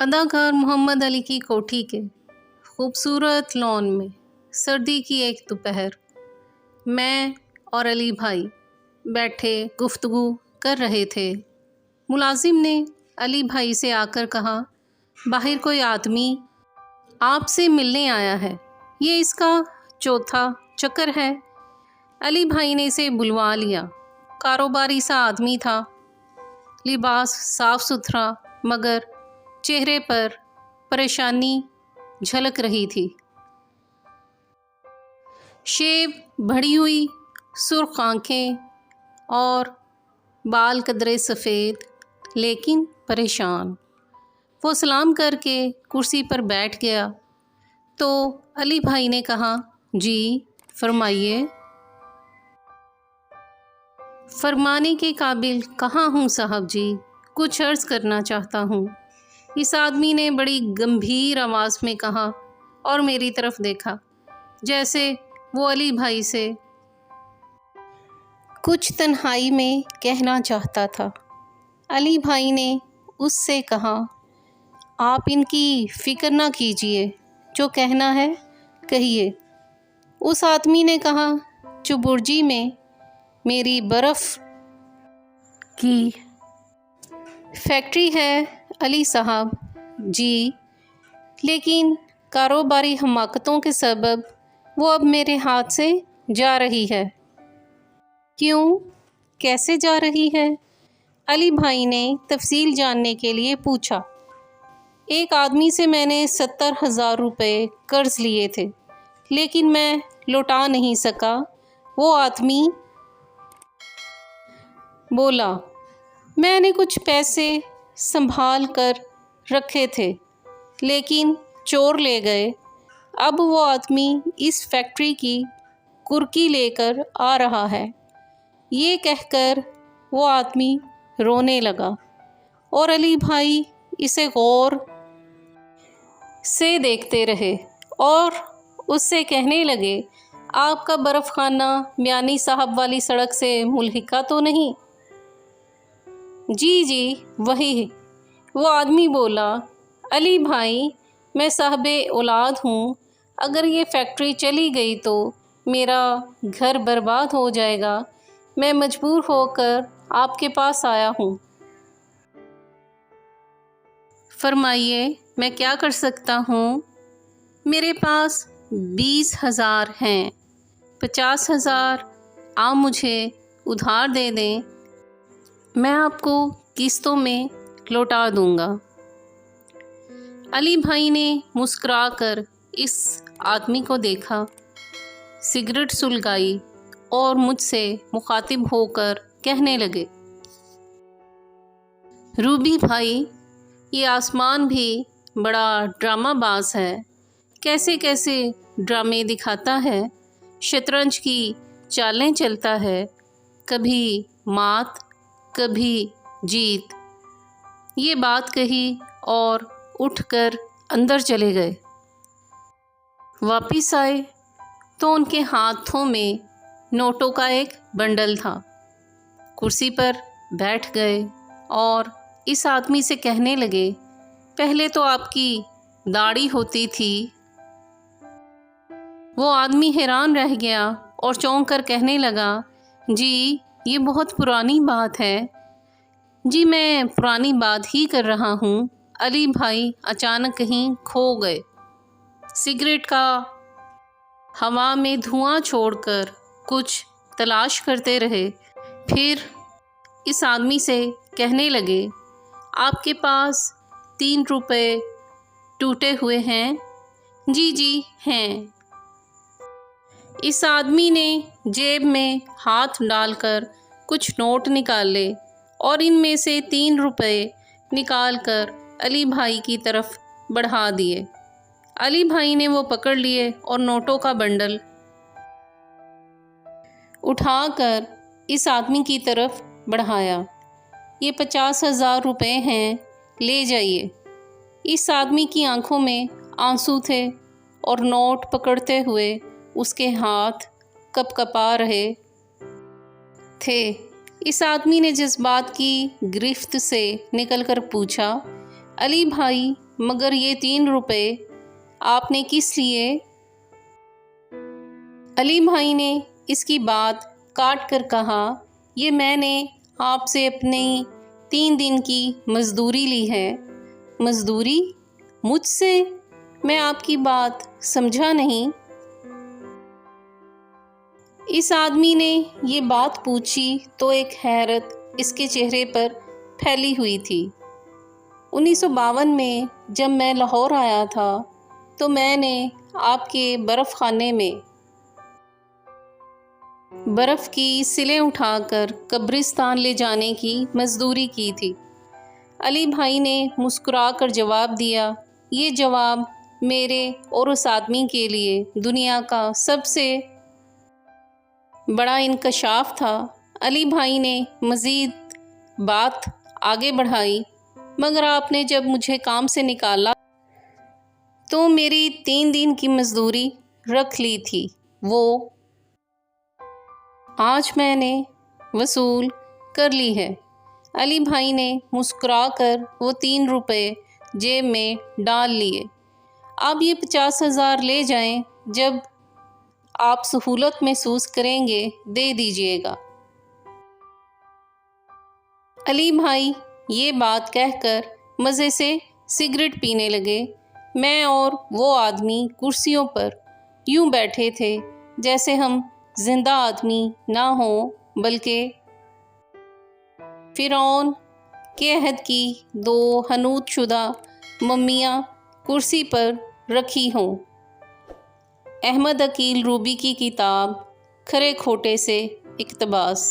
अदाकार मोहम्मद अली की कोठी के खूबसूरत लॉन में सर्दी की एक दोपहर मैं और अली भाई बैठे गुफ्तगू कर रहे थे। मुलाजिम ने अली भाई से आकर कहा, बाहर कोई आदमी आपसे मिलने आया है, ये इसका चौथा चक्कर है। अली भाई ने इसे बुलवा लिया। कारोबारी सा आदमी था, लिबास साफ सुथरा, मगर चेहरे पर परेशानी झलक रही थी। शेव बढ़ी हुई सुर्ख आंखें और बाल कदरे सफ़ेद, लेकिन परेशान। वो सलाम करके कुर्सी पर बैठ गया तो अली भाई ने कहा, जी फरमाइए। फरमाने के काबिल कहाँ हूँ साहब जी, कुछ अर्ज़ करना चाहता हूँ। इस आदमी ने बड़ी गंभीर आवाज़ में कहा और मेरी तरफ देखा, जैसे वो अली भाई से कुछ तन्हाई में कहना चाहता था। अली भाई ने उससे कहा, आप इनकी फ़िक्र ना कीजिए, जो कहना है कहिए। उस आदमी ने कहा, चुबुर्जी में मेरी बर्फ़ की फैक्ट्री है अली साहब जी, लेकिन कारोबारी हमाकतों के सबब वो अब मेरे हाथ से जा रही है। क्यों, कैसे जा रही है? अली भाई ने तफसील जानने के लिए पूछा। एक आदमी से मैंने 70,000 रुपये कर्ज़ लिए थे, लेकिन मैं लौटा नहीं सका। वो आदमी बोला, मैंने कुछ पैसे संभाल कर रखे थे, लेकिन चोर ले गए। अब वो आदमी इस फैक्ट्री की कुर्की लेकर आ रहा है। ये कहकर वो आदमी रोने लगा और अली भाई इसे गौर से देखते रहे और उससे कहने लगे, आपका बर्फ़ खाना मियानी साहब वाली सड़क से मुल्हिका तो नहीं? जी जी वही। वो आदमी बोला, अली भाई मैं साहबे औलाद हूँ, अगर ये फैक्ट्री चली गई तो मेरा घर बर्बाद हो जाएगा। मैं मजबूर होकर आपके पास आया हूँ। फरमाइए मैं क्या कर सकता हूँ? मेरे पास 20,000 हैं, 50,000 आप मुझे उधार दे दें, मैं आपको किस्तों में लौटा दूँगा। अली भाई ने मुस्कुराकर इस आदमी को देखा, सिगरेट सुलगाई और मुझसे मुखातिब होकर कहने लगे, रूबी भाई, ये आसमान भी बड़ा ड्रामाबाज है, कैसे कैसे ड्रामे दिखाता है, शतरंज की चालें चलता है, कभी मात कभी जीत। ये बात कही और उठकर अंदर चले गए। वापिस आए तो उनके हाथों में नोटों का एक बंडल था। कुर्सी पर बैठ गए और इस आदमी से कहने लगे, पहले तो आपकी दाढ़ी होती थी। वो आदमी हैरान रह गया और चौंक कर कहने लगा, जी ये बहुत पुरानी बात है। जी मैं पुरानी बात ही कर रहा हूँ। अली भाई अचानक कहीं खो गए। सिगरेट का हवा में धुआं छोड़कर कुछ तलाश करते रहे। फिर इस आदमी से कहने लगे, आपके पास 3 रुपये टूटे हुए हैं? जी जी हैं। इस आदमी ने जेब में हाथ डालकर कुछ नोट निकाले और इनमें से 3 रुपये निकालकर अली भाई की तरफ बढ़ा दिए। अली भाई ने वो पकड़ लिए और नोटों का बंडल उठाकर इस आदमी की तरफ बढ़ाया। ये 50,000 रुपये हैं, ले जाइए। इस आदमी की आंखों में आंसू थे और नोट पकड़ते हुए उसके हाथ कपकपा रहे थे। इस आदमी ने जज्बात की गिरफ्त से निकलकर पूछा, अली भाई مگر یہ 3 روپے آپ نے کس لیے؟ علی بھائی نے اس کی بات کاٹ کر کہا، یہ میں نے آپ سے اپنی 3 دن کی مزدوری لی ہے۔ مزدوری؟ مجھ سے؟ میں آپ کی بات سمجھا نہیں۔ اس آدمی نے یہ بات پوچھی تو ایک حیرت اس کے چہرے پر پھیلی ہوئی تھی۔ 1952 میں جب میں لاہور آیا تھا تو میں نے آپ کے برف خانے میں برف کی سلیں اٹھا کر قبرستان لے جانے کی مزدوری کی تھی۔ علی بھائی نے مسکرا کر جواب دیا۔ یہ جواب میرے اور اس آدمی کے لیے دنیا کا سب سے بڑا انکشاف تھا۔ علی بھائی نے مزید بات آگے بڑھائی، مگر آپ نے جب مجھے کام سے نکالا تو میری 3 دن کی مزدوری رکھ لی تھی، وہ آج میں نے وصول کر لی ہے۔ علی بھائی نے مسکرا کر وہ 3 روپے جیب میں ڈال لیے۔ آپ یہ 50,000 لے جائیں، جب آپ سہولت محسوس کریں گے دے دیجیے گا۔ علی بھائی یہ بات کہہ کر مزے سے سگریٹ پینے لگے۔ میں اور وہ آدمی کرسیوں پر یوں بیٹھے تھے جیسے ہم زندہ آدمی نہ ہوں بلکہ فرعون کے عہد کی 2 حنوط شدہ ممیاں کرسی پر رکھی ہوں۔ احمد عقیل روبی کی کتاب کھرے کھوٹے سے اقتباس۔